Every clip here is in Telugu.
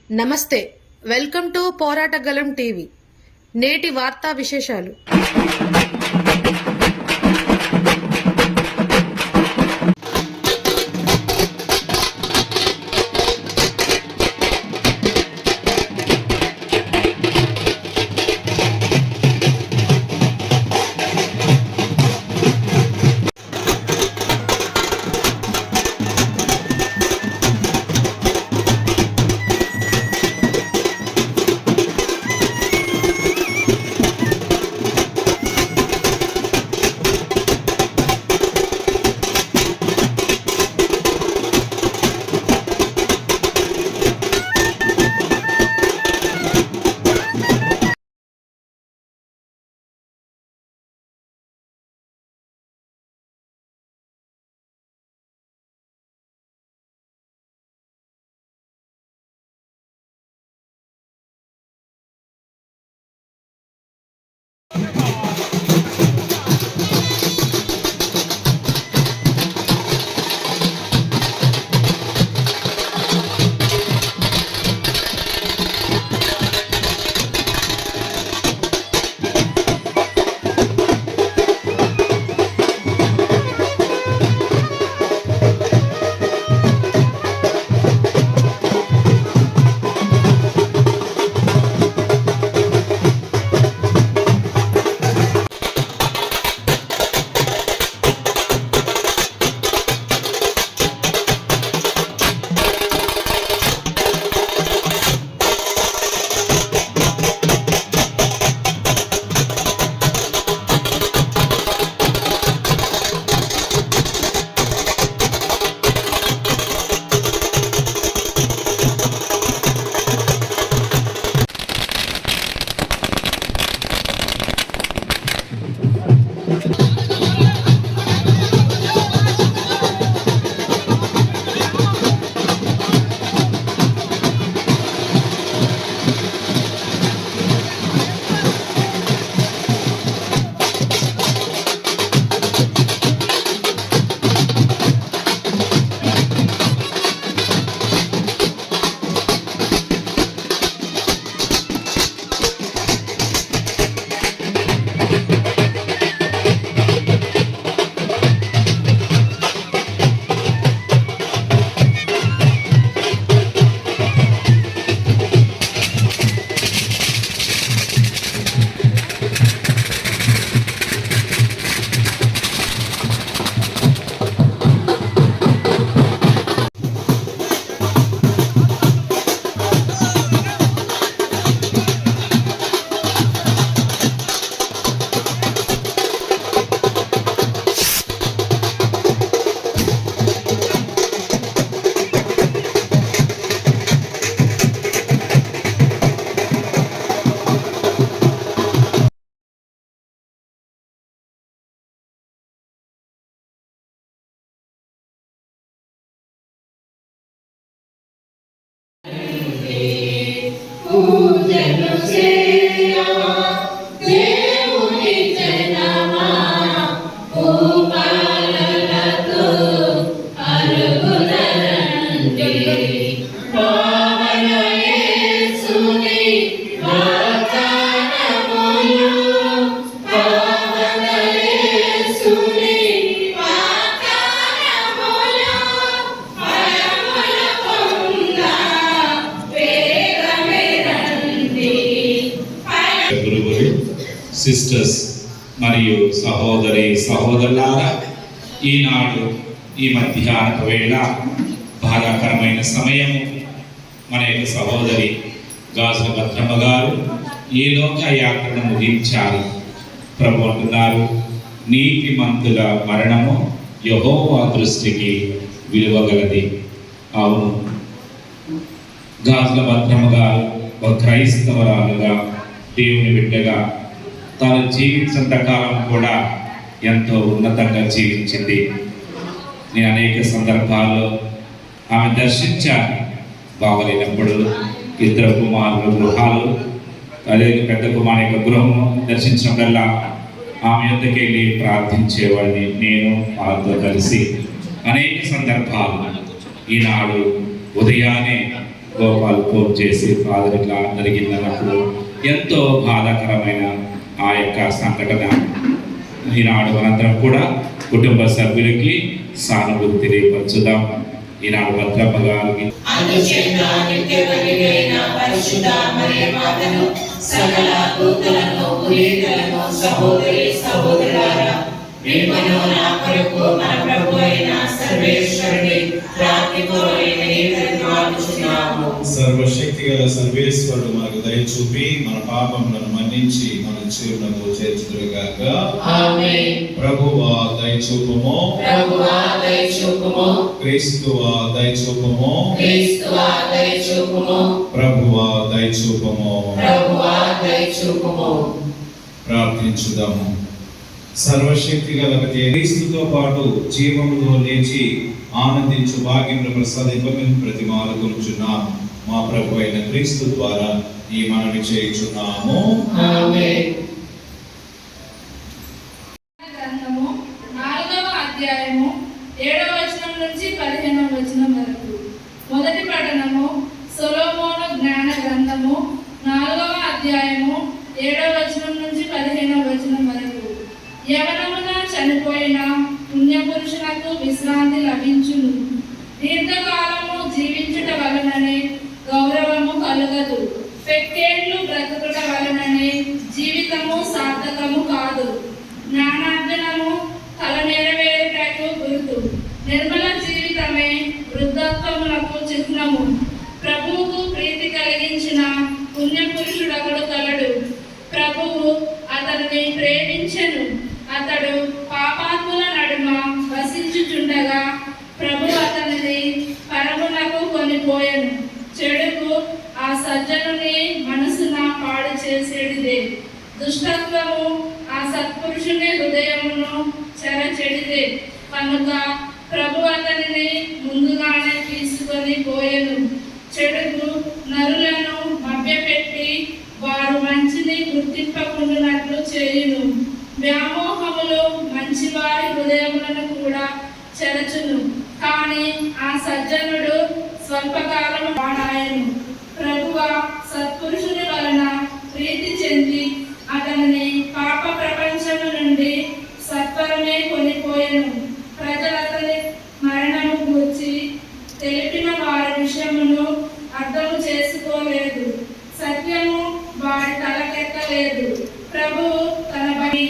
నమస్తే, వెల్కమ్ టు పోరాటగలం టీవీ. నేటి వార్తా విశేషాలు. సిస్టర్స్ మరియు సహోదరులారా, ఈనాడు ఈ మధ్యాహ్న వేళ బాధాకరమైన సమయము. మన యొక్క సహోదరి గాజుల భద్రమ్మ గారు ఈ లోక యాత్రను ముగించారు. ప్రభు అంటున్నారు, నీతిమంతుల మరణము యెహోవా దృష్టికి విలువగలది. అవును, గాజుల భద్రమ్మ గారు ఒక క్రైస్తవరాలుగా, దేవుని బిడ్డగా తాను జీవించినంత కాలం కూడా ఎంతో ఉన్నతంగా జీవించింది. నేను అనేక సందర్భాల్లో ఆమె దర్శించాను. బాగలేనప్పుడు ఇద్దరు కుమారుల గృహాలు, అదే పెద్ద కుమారు యొక్క గృహము దర్శించినప్పుడల్లా ఆమె యొద్దకు వెళ్ళి ప్రార్థించేవాడిని. నేను వారితో కలిసి అనేక సందర్భాలు. ఈనాడు ఉదయాన్నే గోపాల్ ఫోన్ చేసి ఫాదర్ ఇట్లా జరిగిందన్నప్పుడు ఎంతో బాధాకరమైన ఆ యొక్క సంఘటన. ఈనాడు మనందరం కూడా కుటుంబ సభ్యులకి సానుభూతి తెలియపరచుదాం. ఈనాడు భద్రమ్మ గారికి సకల దూతలను పునీతులను సహోదరి సహోదరులారా, మిమ్మల్ని నా కొరకు మన ప్రభు అయిన సర్వేశ్వరుని ప్రార్థించుచున్నాము. సర్వశక్తి గల సర్వేశ్వరుడు మనకు దయ చూపి మన పాపములను మన్నించి మన జీవనకు చేర్చుదురుగాక. ఆమేన్. ప్రభువా దయ చూపుము, ప్రభువా దయ చూపుము, క్రీస్తువా దయ చూపుము, క్రీస్తువా దయ చూపుము, ప్రభువా దయ చూపుము. ప్రభువా దయ చూపుము. ప్రార్థించుదాము. సర్వశక్తి గల క్రీస్తుతో పాటు జీవములో లేచి ఆనందించు భాగ్యమును ప్రసాదింపమని ప్రతిమాలు కొలుచున్నాం. మా ప్రభు అయిన క్రీస్తు ద్వారా ఈ మనవి చేయుచున్నాము. ఆమేన్. గ్రంథము 4వ అధ్యాయము 7వ వచనం నుంచి 15వ వచనం వరకు. మొదటి పఠనము సొలొమోను జ్ఞాన గ్రంథము 4వ అధ్యాయము 7వ వచనం నుంచి 15వ వచనం వరకు. యవనమున చనిపోయిన పుణ్యపురుషులకు విశ్రాంతి లభించును. దీర్ఘకాలము జీవించుట వలననే గౌరవము కలుగదు. పెక్కేళ్లు బ్రతుకుట వలననే జీవితము సార్థకము కాదు. జ్ఞానార్జనము తల నెరవేరుటకు గుర్తు. నిర్మల జీవితమే వృద్ధత్వములకు చిహ్నము. ప్రభువుకు ప్రీతి కలిగించిన పుణ్యపురుషుడొకడు కలడు. ప్రభువు అతనిని ప్రేమించెను. అతడు పాపాత్ముల నడుమ వసించుచుండగా ప్రభు అతనిని పరమునకు కొనిపోయెను. చెడుకు ఆ సజ్జనుని మనసున పాడు చేసేడిదే. దుష్టత్వము ఆ సత్పురుషుని హృదయమును చెరచెడిదే. కనుక ప్రభు అతనిని ముందుగానే తీసుకొని పోయెను. చెడుకు నరులను మభ్యపెట్టి వారు మంచిని గుర్తింపకుండానట్లు చేయును. వ్యామోహములు మంచివారి హృదయములను కూడా చెరచును. కానీ ఆ సజ్జనుడు స్వల్పకాలము వాడాయను. ప్రభువ సత్పురుషుని వలన ప్రీతి చెంది అతనిని పాప ప్రపంచము నుండి సత్వరమే కొనిపోయెను. ప్రజలతని మరణము గూర్చి తెలిపిన వారి విషయమును అర్థము చేసుకోలేదు. సత్యము వారి తలకెక్కలేదు. ప్రభువు తన బలి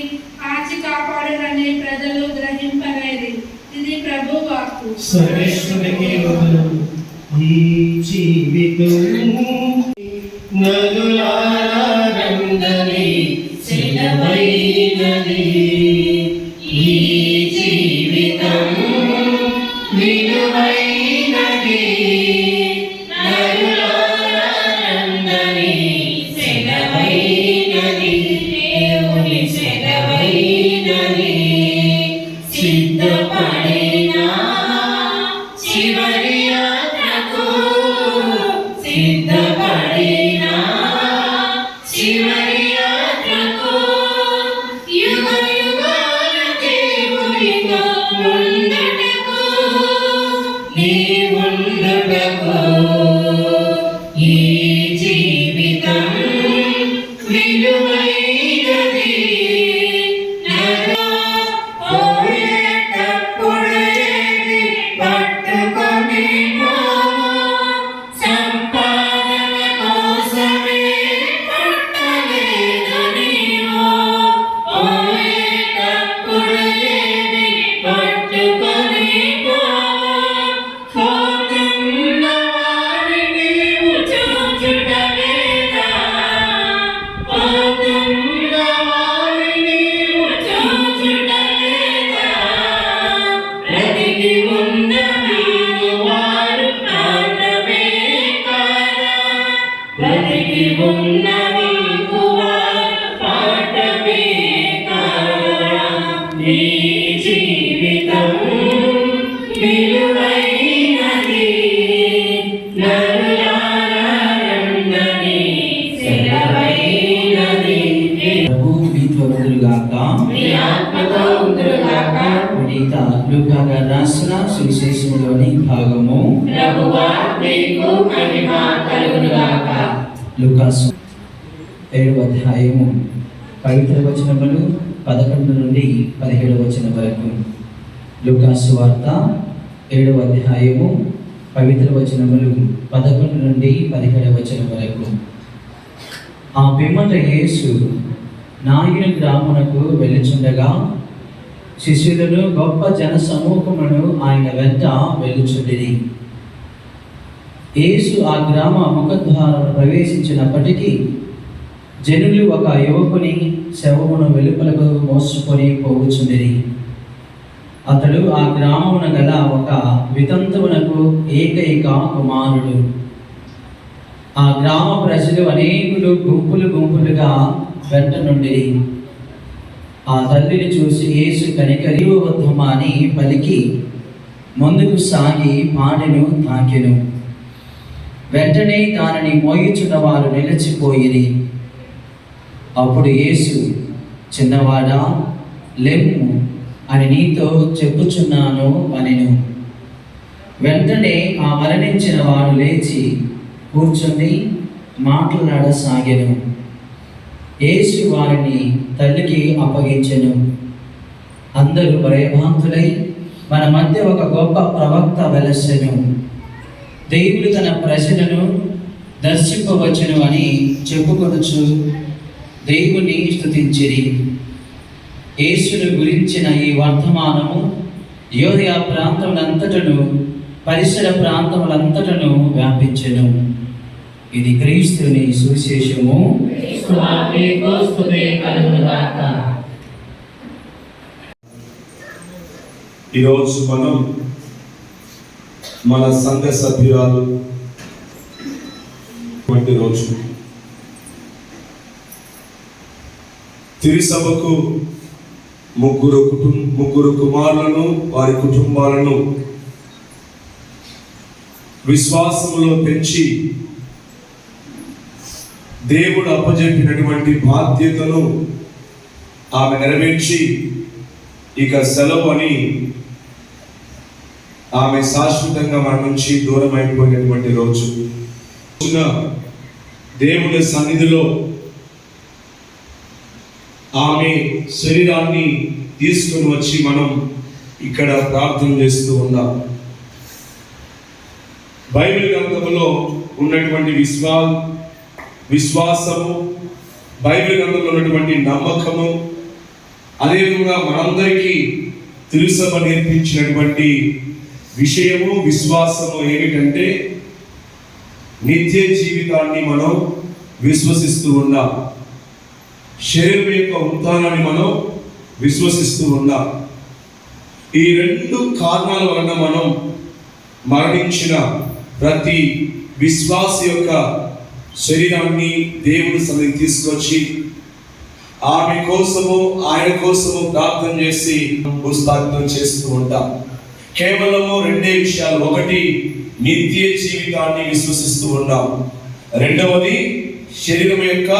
ఆచి కాపాడునని ప్రజలు గ్రహింపలేదు. ఇది ప్రభు వాక్కు. సర్వేశ్వరునికి వందనము. ఈ జీవితము నదులారా రంగని సిలవైనది. ఈ జీవితం విలువైనది. నదులారా రంగని సిలవైనది. దేవుని సిలవైనది. సిద్ధపడినా చివరి యాత్రకు, సిద్ధపడినా చివరి యాత్రకు, యుగ యుగాల దేవునితో ఉండుటకు, నీవుండుటకు. ఈ జీవితం విలువైనది. పట్టుకొని సంపాదన కోసమే పట్టలేదు నీవు. పోయేటప్పుడు ఏది పట్టుకొని పోతున్న వారిని నీవు చూచుటలేదా? పోతున్న వారిని నీవు చూచుటలేదా? బ్రతికి ఉన్న వారు మాత్రమే కాదా? బ్రతికి ఉన్న వారు పాఠమే కాదా? ఈ జీవితం విలువైనది. నరులారా రంగని సెలవైనది. ప్రభు మీతో ఉందురుగాక. మీ ఆత్మతో ఉండుగాక. పునీత లూకా గారు రాసిన సువిశేషంలోని భాగము. ప్రభువా నీకు మహిమ కలుగునుగాక. లూకా 7వ అధ్యాయము పవిత్ర వచనములు 11 నుండి 17 వచనం వరకు. లూకా సువార్త 7వ అధ్యాయము పవిత్ర వచనములు 11 నుండి 17 వచనం వరకు. ఆ పిమ్మట యేసు నాయుని గ్రామమునకు వెళ్ళుచుండగా శిష్యులను గొప్ప జన సమూహమును ఆయన వెంట వెళ్ళుచుండిరి. యేసు ఆ గ్రామ ముఖద్వారమును ప్రవేశించినప్పటికీ జనులు ఒక యువకుని శవమును వెలుపలకు మోసుకొని పోగుచుండిరి. అతడు ఆ గ్రామమున గల ఒక వితంతువునకు ఏకైక కుమారుడు. ఆ గ్రామ ప్రజలు అనేకులు గుంపులుగా వెంట నుండి ఆ తల్లిని చూసి యేసు కనికరివద్దమా అని పలికి ముందుకు సాగి పాడెను తాకెను. వెంటనే దానిని మోయుచున్న వారు నిలిచిపోయిరి. అప్పుడు యేసు, చిన్నవాడా లెమ్ము అని నీతో చెప్పుచున్నాను అనెను. వెంటనే ఆ మరణించిన వాడు లేచి కూర్చొని మాట్లాడసాగెను. యేసు వారిని తల్లికి అప్పగించెను. అందరూ భయభ్రాంతులై మన మధ్య ఒక గొప్ప ప్రవక్త వెలసెను, దేవుడు తన ప్రజలను దర్శింపవచ్చును అని చెప్పుకొనుచు దేవుని స్తుతించిరి. యేసును గురించిన ఈ వర్తమానము యోదయ ప్రాంతములంతటను పరిసర ప్రాంతములంతటను వ్యాపించెను. ఇది క్రీస్తుని సువిశేషము. క్రీస్తువా నీకు స్తుతి కలుగునుగాక. ఈరోజు మనం మన సంఘ సభ్యురాలు రోజు తిరుసభకు ముగ్గురు కుమారులను వారి కుటుంబాలను విశ్వాసములో పెంచి దేవుడు అప్పజెప్పినటువంటి బాధ్యతను ఆమె నెరవేర్చి ఇక సెలవు అని ఆమె శాశ్వతంగా మన నుంచి దూరం అయిపోయినటువంటి రోజు. దేవుని సన్నిధిలో ఆమె శరీరాన్ని తీసుకుని వచ్చి మనం ఇక్కడ ప్రార్థన చేస్తూ ఉన్నాం. బైబిల్ గ్రంథంలో ఉన్నటువంటి విశ్వాసము, బైబిల్ గ్రంథంలో ఉన్నటువంటి నమ్మకము, అదేవిధంగా మనందరికీ తిరుసభ నేర్పించినటువంటి విషయము విశ్వాసము ఏమిటంటే నిత్య జీవితాన్ని మనం విశ్వసిస్తూ ఉన్నాం. శరీరం యొక్క ఉత్థానాన్ని మనం విశ్వసిస్తూ ఉన్నాం. ఈ రెండు కారణాల వలన మనం మరణించిన ప్రతి విశ్వాస యొక్క శరీరాన్ని దేవుని సన్నిధికి తీసుకొచ్చి ఆమె కోసము ఆయన కోసము ప్రార్థన చేసి పుస్తకం చేస్తూ ఉంటాం. కేవలము రెండే విషయాలు. ఒకటి, నిత్య జీవితాన్ని విశ్వసిస్తూ ఉన్నాం. రెండవది, శరీరం యొక్క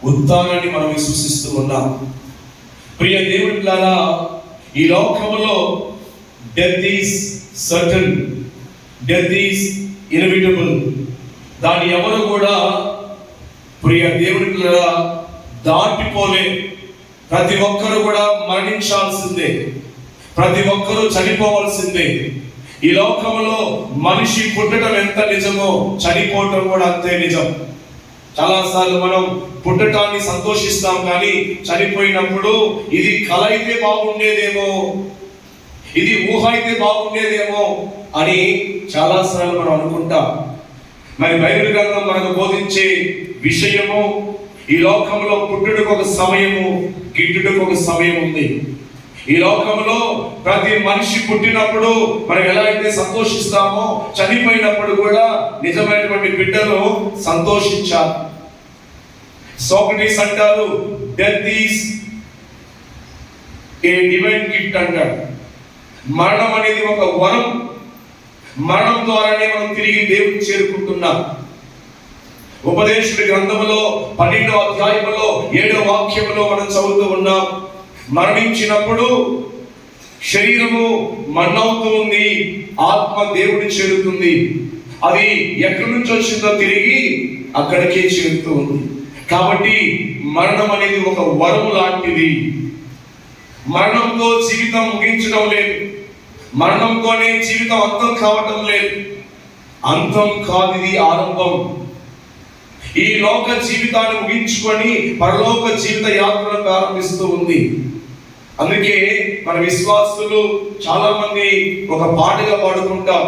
ఉత్థానాన్ని మనం విశ్వసిస్తూ ఉన్నాం. ప్రియ దేవుడిలారా, ఈ లోకంలో death is certain, death is inevitable. దాన్ని ఎవరు కూడా ప్రియ దేవుడిలారా దాటిపోలే. ప్రతి ఒక్కరు కూడా మరణించాల్సిందే, ప్రతి ఒక్కరూ చనిపోవాల్సిందే. ఈ లోకంలో మనిషి పుట్టడం ఎంత నిజమో చనిపోవటం కూడా అంతే నిజం. చాలాసార్లు మనం పుట్టటాన్ని సంతోషిస్తాం, కానీ చనిపోయినప్పుడు ఇది కల అయితే బాగుండేదేమో, ఇది ఊహ అయితే బాగుండేదేమో అని చాలాసార్లు మనం అనుకుంటాం. మరి బైబిల్ గ్రంథం మనకు బోధించే విషయము, ఈ లోకంలో పుట్టుటకు ఒక సమయము, గిట్టుటకు ఒక సమయం ఉంది. ఈ లోకంలో ప్రతి మనిషి పుట్టినప్పుడు మనం ఎలా అయితే సంతోషిస్తామో, చనిపోయినప్పుడు కూడా నిజమైనటువంటి బిడ్డలు సంతోషించాలి. సోక్రటీస్ అంటారు, death is a divine gift అంటారు. మరణం అనేది ఒక వరం. మరణం ద్వారానే మనం తిరిగి దేవుడిని చేరుకుంటున్నాం. ఉపదేశుడి గ్రంథములో 12వ అధ్యాయములో 7వ వాక్యములో మనం చదువుతూ ఉన్నాం. మరణించినప్పుడు శరీరము మన్నవుతూ ఉంది, ఆత్మ దేవుడిని చేరుతుంది. అది ఎక్కడి నుంచి వచ్చిందో తిరిగి అక్కడికే చేరుతూ ఉంది. కాబట్టి మరణం అనేది ఒక వరము లాంటిది. మరణంతో జీవితం ముగించడం లేదు, మరణంతోనే జీవితం అంతం కావటం లేదు. అంతం కాదు, ఇది ఆరంభం. ఈ లోక జీవితాన్ని ముగించుకొని పరలోక జీవిత యాత్రను ప్రారంభిస్తూ ఉంది. అందుకే మన విశ్వాసులు చాలా మంది ఒక పాటగా పాడుకుంటాం,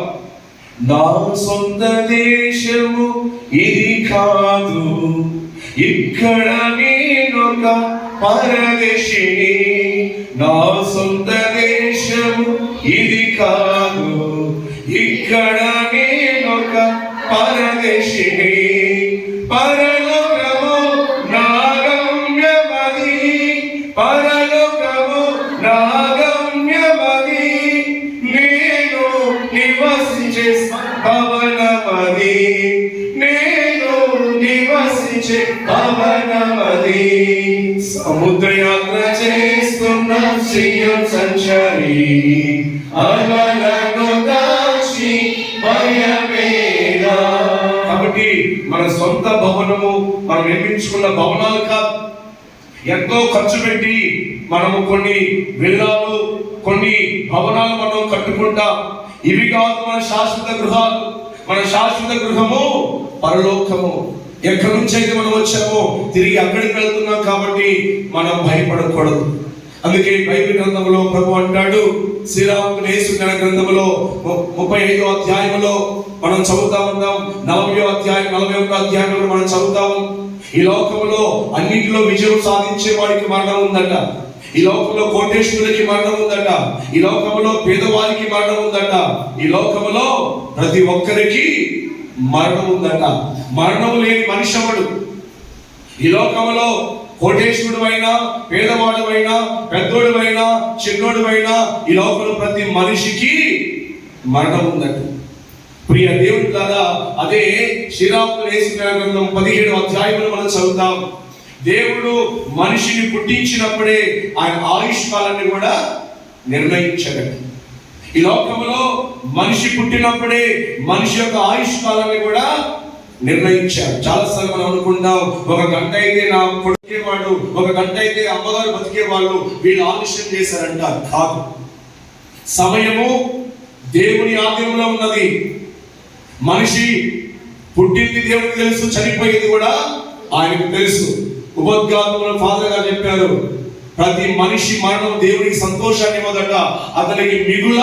నా సొంత దేశము ఇది కాదు, ఇక్కడ నేనొక పరదేశిని. నా సొంత దేశము ఇది కాదు, ఇక్కడ నేనొక పరదేశిని. పరలోకము నా గమ్యమది, పరలోకము నా గమ్యమది, నేను నివసించే భవనమది, నేను నివసించే భవనమది. సముద్రయాత్ర చేస్తున్న శ్రీయం సంచారి, అలలను దాచి భయమేలా. కాబట్టి మన సొంత భవనము, మనం నిర్మించుకున్న భవనాలు కాదు. ఎంతో ఖర్చు పెట్టి మనము కొన్ని విల్లాలు, కొన్ని భవనాలు మనం కట్టుకుంటాం. ఇవి కాదు మన శాశ్వత గృహాలు. మన శాశ్వత గృహము పరలోకము. ఎక్కడి నుంచి అయితే మనం వచ్చామో తిరిగి అక్కడికి వెళ్తున్నాం. కాబట్టి మనం భయపడకూడదు. అందుకే బైబిల్ గ్రంథంలో ప్రభు అంటాడు, శ్రీరాముడు యేసుకృష్ణ గ్రంథంలో 35వ అధ్యాయంలో మనం చదువుతా ఉంటాం, 40వ అధ్యాయం 41వ అధ్యాయంలో మనం చదువుతాము. ఈ లోకంలో అన్నింటిలో విజయం సాధించే వాడికి మరణం ఉందట. ఈ లోకంలో కోటేశ్వరుడికి మరణం ఉందట. ఈ లోకంలో పేదవారికి మరణం ఉందట. ఈ లోకంలో ప్రతి ఒక్కరికి మరణం ఉందట. మరణం లేని మనిషి ఎవడు? ఈ లోకంలో కోటేశ్వరుడు అయినా, పేదవాడు అయినా, పెద్దోడు అయినా, చిన్నోడు అయినా, ఈ లోకంలో ప్రతి మనిషికి మరణం ఉందట. ప్రియ దేవుడి ద్వారా అదే శ్రీరాముడు యేసుకృష్ణ గ్రంథం 17వ అధ్యాయంలో మనం చదువుతాం. దేవుడు మనిషిని పుట్టించినప్పుడే ఆయన ఆయుష్ కాలాన్ని కూడా నిర్ణయించాడు. ఈ లోకంలో మనిషి పుట్టినప్పుడే మనిషి యొక్క ఆయుష్ కాలాన్ని కూడా నిర్ణయించారు. చాలాసార్లు మనం అనుకుంటాం, ఒక గంట అయితే నా కొడుకేవాడు, ఒక గంట అయితే అమ్మగారు బతికేవాళ్ళు, వీళ్ళు ఆలస్యం చేశారంటారు. కాదు, సమయము దేవుని ఆధీనంలో ఉన్నది. మనిషి పుట్టింది దేవుడికి తెలుసు, చనిపోయేది కూడా ఆయనకు తెలుసు. ఉపోద్ఘాతంలో ఫాదర్ గారు చెప్పారు, ప్రతి మనిషి మరణం దేవునికి సంతోషాన్ని ఇవ్వదట, అతనికి మిగుల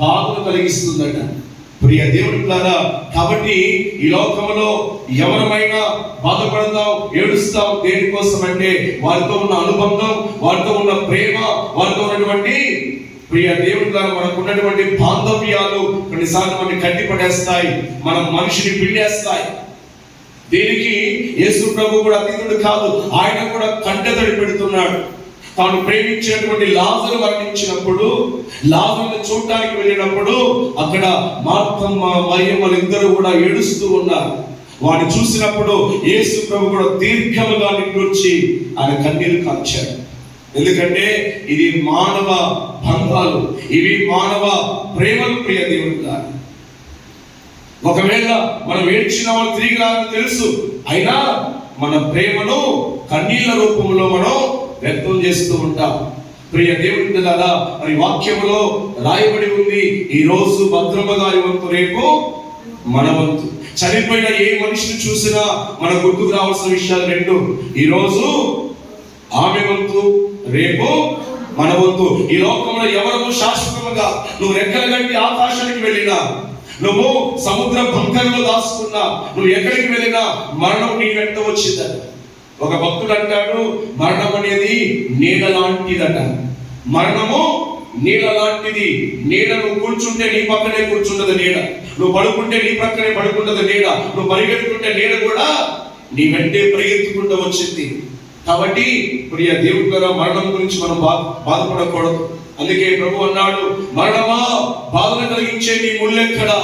బాధను కలిగిస్తుందట. ప్రియ దేవుడి ద్వారా కాబట్టి ఈ లోకంలో ఎవరమైనా బాధపడతాం, ఏడుస్తాం. దేనికోసం అంటే వారితో ఉన్న అనుబంధం, వారితో ఉన్న ప్రేమ, వారితో ఉన్నటువంటి ప్రియ దేవుడి ద్వారా మనకు ఉన్నటువంటి బాంధవ్యాలు కొన్నిసార్లు మనని కట్టిపడేస్తాయి, మన మనిషిని పిండేస్తాయి. దీనికి యేసు ప్రభు కూడా అతీతుడు కాదు. ఆయన కూడా కంటతడి పెడుతున్నాడు. తాను ప్రేమించినటువంటి లాజరు మరణించినప్పుడు, లాజరుని చూడటానికి వెళ్ళినప్పుడు అక్కడ మార్తమ్మ, మరియమ్మలు ఇద్దరు కూడా ఏడుస్తూ ఉన్నారు. వాడిని చూసినప్పుడు యేసు ప్రభు కూడా దీర్ఘముగా నిట్టూర్చి ఆయన కన్నీరు కార్చాడు. ఎందుకంటే ఇది మానవ బంధాలు, ఇవి మానవ ప్రేమలు. ప్రియ దేవుడు గారు, ఒకవేళ మనం ఏడ్చిన వాళ్ళు తిరిగి రాదని తెలుసు, అయినా మన ప్రేమను కన్నీళ్ల రూపంలో మనం వ్యక్తం చేస్తూ ఉంటాం. ప్రియ దేవుడి కదా, మరి వాక్యములో రాయబడి ఉంది, ఈ రోజు భద్రమ్మ గారి వంతు, రేపు మన వంతు. చనిపోయిన ఏ మనిషిని చూసినా మన గుర్తుకు రావాల్సిన విషయాలు రెండు. ఈ రోజు ఆమె వంతు, రేపు మన వంతు. ఈ లోకంలో ఎవరు శాశ్వతముగా, నువ్వు రెక్కల గట్టి ఆకాశానికి వెళ్ళినా, నువ్వు సముద్ర బంకల్లో దాచుకున్నా, నువ్వు ఎక్కడికి వెళ్ళినా మరణం నీ వెంట వచ్చిందట. ఒక భక్తుడు అంటాడు, మరణం అనేది నీడ లాంటిదట. మరణము నీడ లాంటిది. నీడ నువ్వు కూర్చుంటే నీ పక్కనే కూర్చుంటది నీడ, నువ్వు పడుకుంటే నీ పక్కనే పడుకుంటది నీడ, నువ్వు పరిగెత్తుకుంటే నీడ కూడా నీ వెంటే పరిగెత్తుకుంటూ వచ్చింది. కాబట్టి ప్రియ దేవుడి ద్వారా మరణం గురించి మనం బాధపడకూడదు. అందుకే ప్రభు అన్నాడు, మరణమా బాధను కలిగించే నీ ముళ్ళెక్కడా,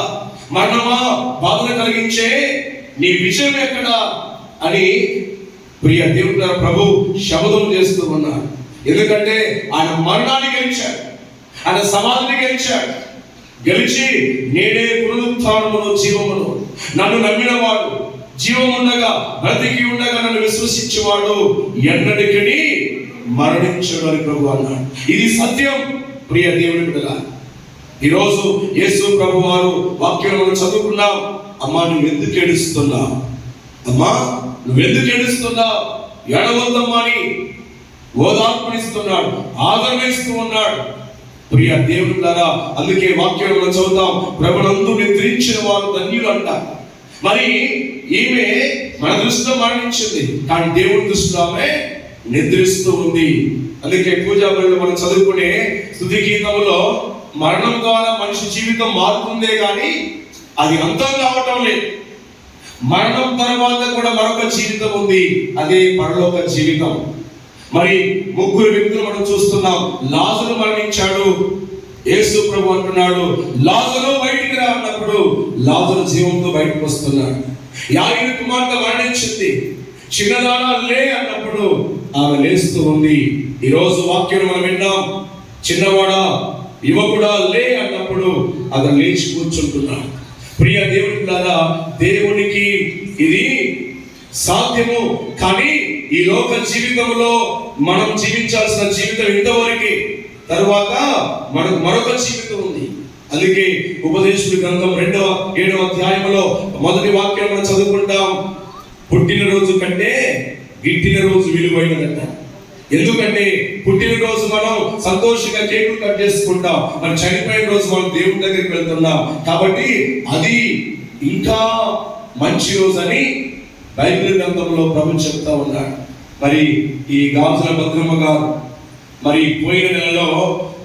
మరణమా బాధను కలిగించే నీ విజయం ఎక్కడా అని ప్రియ దేవుడి ద్వారా ప్రభు శబ్దం చేస్తూ ఉన్నారు. ఎందుకంటే ఆయన మరణాన్ని గెలిచాడు. ఆయన సమాధిని గెలిచాడు. గెలిచి నేనే పునరుత్థానమును జీవమును, నన్ను నమ్మినవాడు జీవముండగా బ్రతికి ఉండగా నన్ను విశ్వసించేవాడు ఎన్నటికీ మరణించడు అని ప్రభు అన్నాడు. ఇది సత్యం ప్రియ దేవుని బిడ్డలారా. ఈరోజు యేసు ప్రభు వారు వాక్యం మనం చదువుకున్నాం. అమ్మా నువ్వు ఎందుకు ఏడుస్తున్నావు? అమ్మా నువ్వు ఎందుకు ఏడుస్తున్నావు? ఏడవద్దమ్మా అని ఓదార్పునిస్తున్నాడు, ఆదరణిస్తూ ఉన్నాడు. ప్రియ దేవుని బిడ్డలారా, అందుకే వాక్యం మనం చదువుతాం, ప్రభునందు నిద్రించిన వారు ధన్యులు అంట. మరి ఈమె మన దృష్టిలో మరణించింది, కానీ దేవుని దృష్టిలో ఆమె నిద్రిస్తూ ఉంది. అందుకే పూజా బలిలో మనం చదువుకునే స్తుతి గీతంలో మరణం ద్వారా మనిషి జీవితం మారుతుందే కానీ అది అంతం కావటం లేదు. మరణం తర్వాత కూడా మరొక జీవితం ఉంది, అదే పరలోక జీవితం. మరి ముగ్గురు వ్యక్తులు మనం చూస్తున్నాం. లాజరు మరణించాడు. యేసు ప్రభు అంటున్నాడు, లాజరు బయటికి రా అన్నప్పుడు లాజరు జీవంతో బయటకు వస్తున్నాడు. యాయిరు కుమార్తె మరణించింది. చిన్నదానా లే అన్నప్పుడు ఆమె లేస్తూ ఉంది. ఈరోజు వాక్యం మనం విన్నాం, చిన్నవాడా యువకుడా లే అన్నప్పుడు అతను లేచి కూర్చుంటున్నాడు. ప్రియ దేవుని ద్వారా దేవునికి ఇది సాధ్యము. కానీ ఈ లోక జీవితంలో మనం జీవించాల్సిన జీవితం ఇంతవరకు, తరువాత మనకు మరొక జీవితం ఉంది. అందుకే ఉపదేశుడి గ్రంథం 7వ అధ్యాయంలో మొదటి వాక్యం మనం చదువుకుంటాం, పుట్టినరోజు కంటే గిట్టిన రోజు విలువైనదంట. ఎందుకంటే పుట్టినరోజు మనం సంతోషంగా కేకు కట్ చేసుకుంటాం, మరి చనిపోయిన రోజు మనం దేవుడి దగ్గరికి వెళ్తున్నాం. కాబట్టి అది ఇంకా మంచి రోజు అని బైబిల్ గ్రంథంలో ప్రభు చెప్తా ఉన్నాడు. మరి ఈ గాజుల భద్రమ్మ గారు మరి పోయిన నెలలో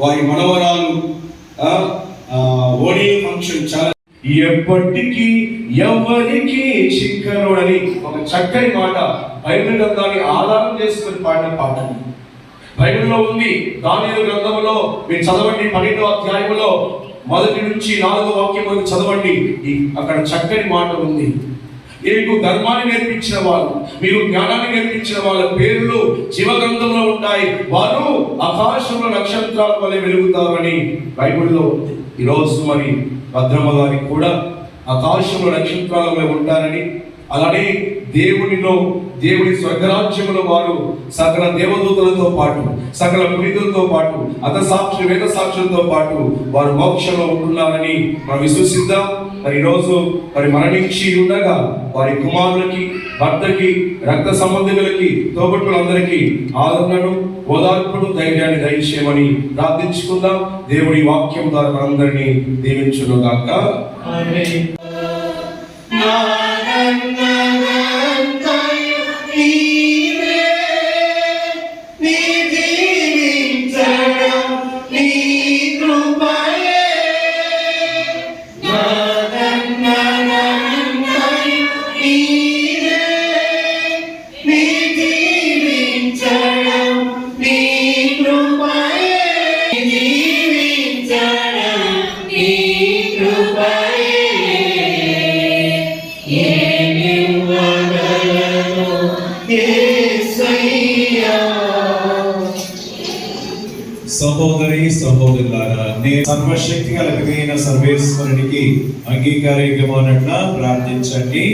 వారి మనవరాలు ఓణీల ఫంక్షన్ చాలా ఎప్పటికీ ఎవరికి చిక్కనోడని ఒక చక్కని మాట బైబిల్ గ్రంథాన్ని ఆధారం చేసుకుని పాడిన పాట బైబిల్లో ఉంది. దానియేలు గ్రంథంలో మీరు చదవండి, 12వ అధ్యాయంలో 1 నుంచి 4వ వాక్యం వరకు చదవండి. అక్కడ చక్కని మాట ఉంది. మీకు ధర్మాన్ని నేర్పించిన వాళ్ళు, మీరు జ్ఞానాన్ని నేర్పించిన వాళ్ళ పేర్లు జీవగ్రంథంలో ఉంటాయి, వారు ఆకాశంలో నక్షత్రాల వలె వెలుగుతారని బైబిల్లో ఉంది. ఈరోజు మరి భద్రమ్మ గారికి కూడా ఆకాశంలో నక్షత్రాల వలె ఉంటారని, అలానే దేవుని స్వర్గరాజ్యంలో వారు సకల దేవదూతలతో పాటు, సకల పునీతులతో పాటు, అతసాక్షి వేద సాక్షులతో పాటు వారు మోక్షంలో ఉంటున్నారని మనం విశ్వసిద్దాం. మరి ఈరోజు మరి మరణించి ఉండగా వారి కుమారులకి, భర్తకి, రక్త సంబంధికులకి, తోబుట్టులందరికీ ఆదరణను, ఓదార్పును, ధైర్యాన్ని దయచేయమని ప్రార్థించుకుందాం. దేవుడి వాక్యం ద్వారా మనందరినీ దీవించును గాక. ఆమేన్. సహోదరి సహోదరులారా, నేను సర్వశక్తి కలిగిన సర్వేశ్వరునికి అంగీకారయోగ్యమైనట్ల ప్రార్థించండి.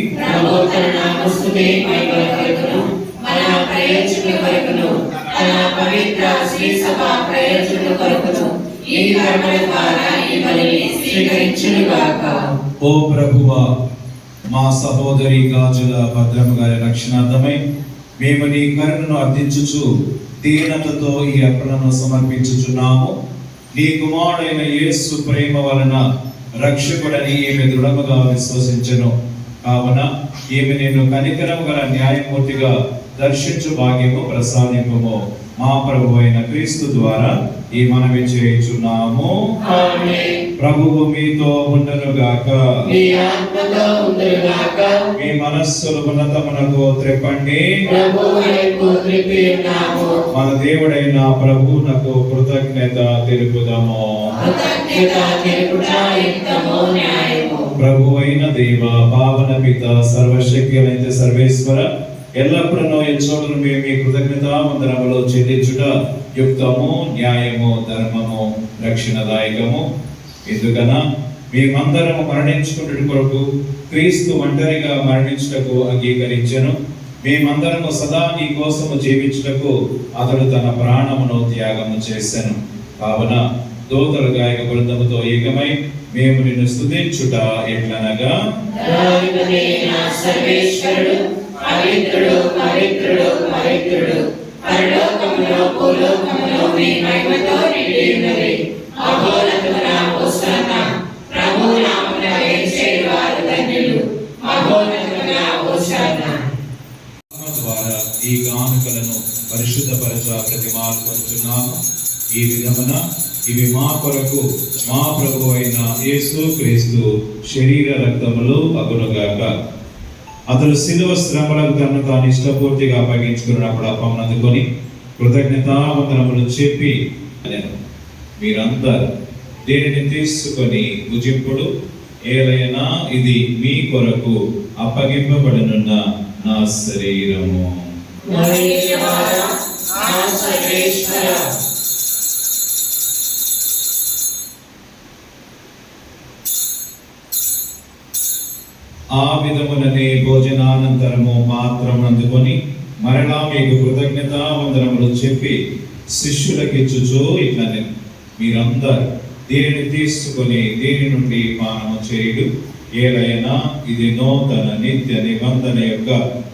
ఓ ప్రభువా, మా సహోదరి గాజుల భద్రమ్మ గారి రక్షణార్థమై మేము నీ కరుణను అర్థించుచు దీనతతో ఈ అర్పణను సమర్పించుచున్నాము. నీ కుమారుడైన యేసు ప్రేమ వలన రక్షకుడని ఈమె దృఢముగా విశ్వసించెను. కావున ఈమె నేను కనికరము గల న్యాయమూర్తిగా దర్శించు భాగ్యము ప్రసాదింపుము. మా ప్రభు అయిన క్రీస్తు ద్వారా ఈ మనవి చేయుచున్నాము. ప్రభువు మీతో ఉండునుగాక. మీ మనస్సులు ఉన్నతమునకు త్రిప్పండి. మన దేవుడైన ప్రభువునకు కృతజ్ఞత తెలుపుదాము. ప్రభు అయిన దేవ, పావన పిత, సర్వశక్తి సర్వేశ్వర, ఎల్లప్పుడూ ఎంచోటను మేము మీ కృతజ్ఞతావందనములు చెల్లించుట యుక్తము, న్యాయము, ధర్మము, రక్షణదాయకము. ఎందుకనా మేమందరము మరణించుకున్నటి కొరకు క్రీస్తు ఒంటరిగా మరణించుటకు అంగీకరించెను. మేమందరము సదా నీ కోసము జీవించుటకు అతడు తన ప్రాణమును త్యాగము చేసెను. కావున దూతల గాయక బృందముతో ఏకమై మేము నిన్ను స్తుతించుట ఎట్లనగా, సర్వేశ్వరుడు పవిత్రుడు పవిత్రుడు పవిత్రుడు, పరలోకములో భూలోకములో నీ మహిమతో నిండి ఉన్నది. మహోన్నతమున హోసన్న, ప్రభువు నామమున వేంచేయువారు ధన్యులు. మహోన్నతమున హోసన్న. ద్వారా ఈ కానుకలను పరిశుద్ధపరచ ప్రతిమాలుకొంటున్నాము. ఈ విధమున ఇవి మా కొరకు మా ప్రభు అయిన యేసు క్రీస్తు శరీర రక్తములు అగునుగాక. అతడు శిలువ శ్రమలకు తనను తాను ఇష్టపూర్తిగా అప్పగించుకున్నప్పుడు అప్పమును అందుకొని కృతజ్ఞతావందనములు చెప్పి నేను, మీరందరూ దీనిని తీసుకొని భుజింపుడు, ఏలైనా ఇది మీ కొరకు అప్పగింపబడనున్న నా శరీరము. ఆ విధములనే భోజనానంతరము పాత్రము అందుకొని మరలా మీకు కృతజ్ఞతావందనములు చెప్పి శిష్యులకిచ్చుచు ఇట్లనే, మీరందరూ దీనిని తీసుకొని దీని నుండి పానము చేయుడు, ఏలైనా ఇది నూతన నిత్య నిబంధన యొక్క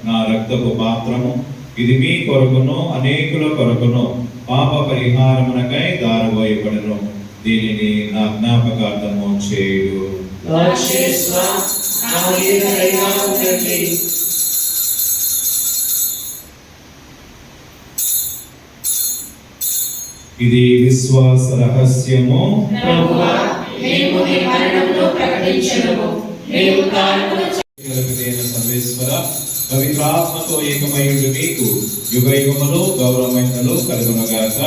నా రక్తపు పాత్రము. ఇది మీ కొరకును అనేకుల కొరకును పాప పరిహారమునకై దారబోయబడును. దీనిని నా జ్ఞాపకార్థము చేయుడు. ఇది విశ్వాస రహస్యము. ప్రభువా, మేము నీ మరణమును ప్రకటించుదుము, నీ ఉత్థానమును సర్వేశ్వర పవిత్రాత్మతో ఏకమయుడు మీకు యుగ యుగములు గౌరవమైనలు కలుగునుగాక.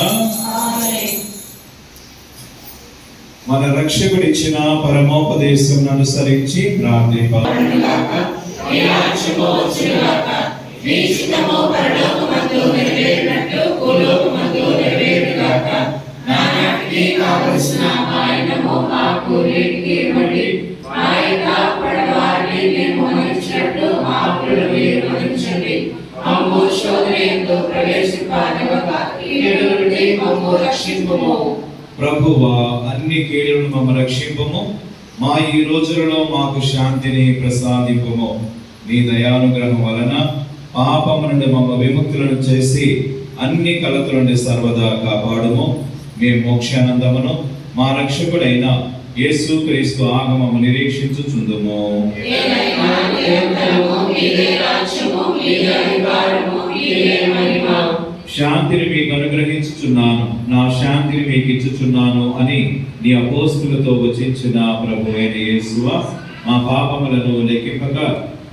మన రక్షకుడిచ్చిన పరమోపదేశం అనుసరించి ప్రార్థించుగాక. నీ రాజ్యము వచ్చుగాక, నీ చిత్తము పరలోకమందు నెరవేరినట్లు భూలోకమందు నెరవేరుగాక. నానాటికి కావలసిన ఆయనము మాకు నేటికి ఇవ్వండి. మా యొక్క పడవారిని మేము మన్నించినట్లు మా అప్పులను మీరు మన్నించండి. మమ్ము శోధనయందు ప్రవేశింపనివ్వక కీడు నుండి మమ్ము రక్షింపుము. ప్రభువా, అన్ని కీడులను మమ్ము రక్షింపుము. మా ఈ రోజులలో మాకు శాంతిని ప్రసాదింపుము. నీ దయానుగ్రహం వలన పాపము నుండి మమ్మ విముక్తులను చేసి అన్ని కలతల నుండి సర్వదా కాపాడుము. మేము మోక్షానందమును మా రక్షకుడైన యేసు క్రీస్తు ఆగమము నిరీక్షించుచుందుము. శాంతిని మీకు అనుగ్రహించుచున్నాను, నా శాంతిని మీకు ఇచ్చుచున్నాను అని నీ అపోస్తులతో వచించిన ప్రభు అయిన యేసువా, మా పాపములను లెక్కింపక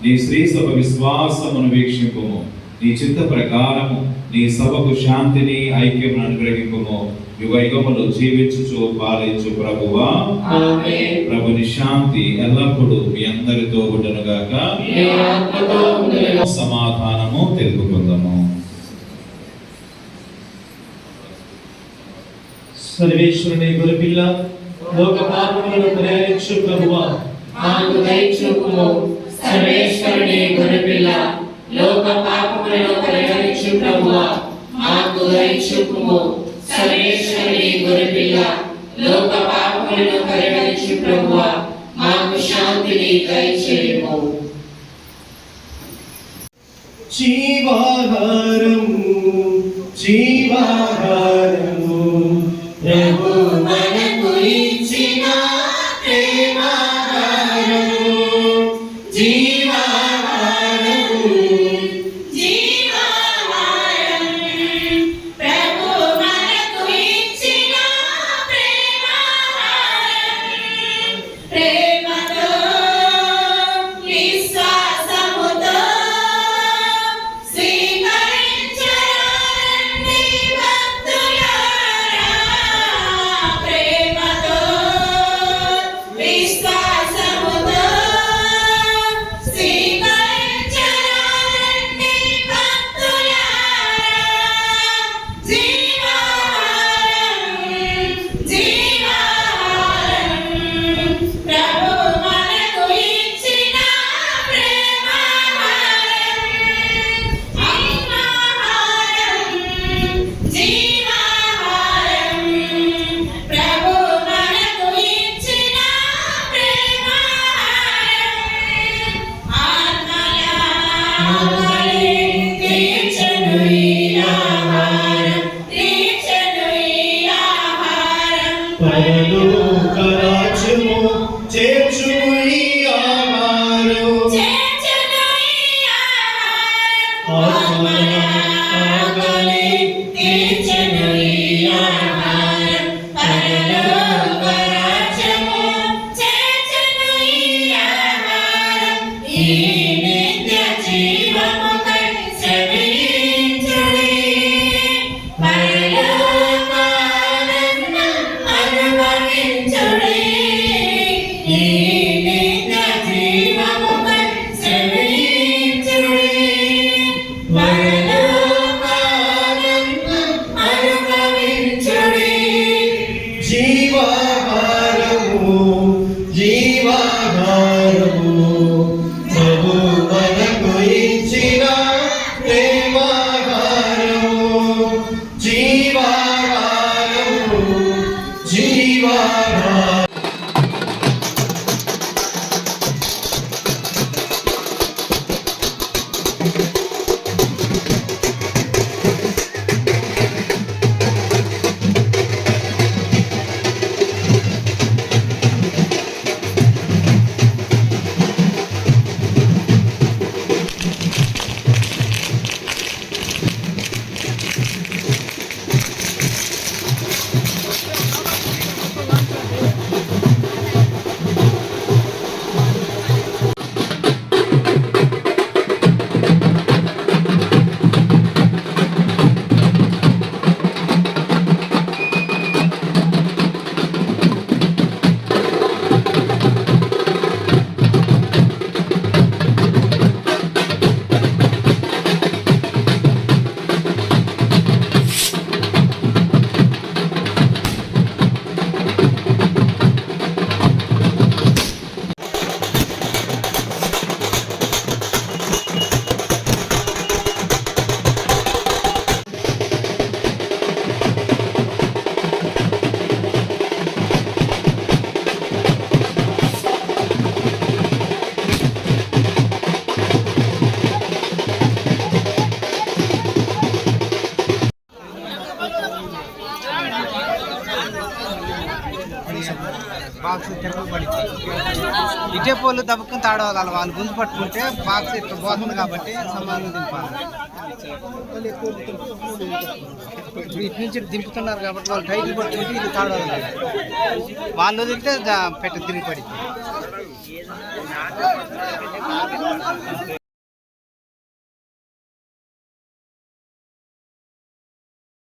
నీ శ్రీ సభ విశ్వాసమును వీక్షింపుము. నీ చిత్త ప్రకారము నీ సభకు శాంతిని ఐక్యమును అనుగ్రహింపుము. యుగ యుగములు జీవించుచు పాలించు ప్రభువా, ప్రభుని శాంతి ఎల్లప్పుడూ మీ అందరితో ఉండునుగాక. సమాధానము తెలుపుకుందాము. సర్వేశ్వరుని గొర్రెపిల్ల, లోక పాపములను పరిహరించు ప్రభువా, మాకు దయచూపుము. సర్వేశ్వరుని గొర్రెపిల్ల, లోక పాపములను పరిహరించు ప్రభువా, మాకు దయచూపుము. సర్వేశ్వరుని గొర్రెపిల్ల, లోక పాపములను పరిహరించు ప్రభువా, మాకు శాంతిని దయచేయుము. జీవాహారము జీవాహారము ప్రభు మనకు ఇచ్చిన ప్రేమాహారము, జీవాహారము జీవాహారం. ప్రభు మనకు ఇచ్చిన ప్రేమాహారం, ప్రేమతో విశ్వాసముతో స్వీకరించరండి భక్తులారా. ఆకలి తీర్చెను ఈ ఆహారం, తీర్చెను ఈ ఆహారం. పరలోక రాజ్యము చేర్చుము ఈ ఆహారం. చేర్చెను ఈ ఆహారం. ఆత్మల ఆకలి తీర్చెను ఈ ఆహారం. పరలోక రాజ్యము చేర్చెను ఈ ఆహారం. ఈ నిత్య జీవముకై శ్రమించుడి. పరలోకానందం అనుభవించుడి. ఈ నిత్య జీవముకై శ్రమించుడి. పరలోకానందం అనుభవించుడి. జీవాహారము జీవాహారము ప్రభు మనకు ఇచ్చిన ప్రేమాహారము. జీవాహారము జీవాహారము. బాక్స్ తిరగలు పడి ఇటే పోలు దబ్బుకుని తాడవాలి. వాళ్ళు గుంజు పట్టుకుంటే బాక్స్ ఇట్లా పోతుంది కాబట్టి సమానం దింపాలి. ఇటు నుంచి దింపుతున్నారు కాబట్టి వాళ్ళు టైట్ పట్టుకుంటే ఇది తాడవాలి. వాళ్ళు వదిలితే పెట్టి తిరిగి పడి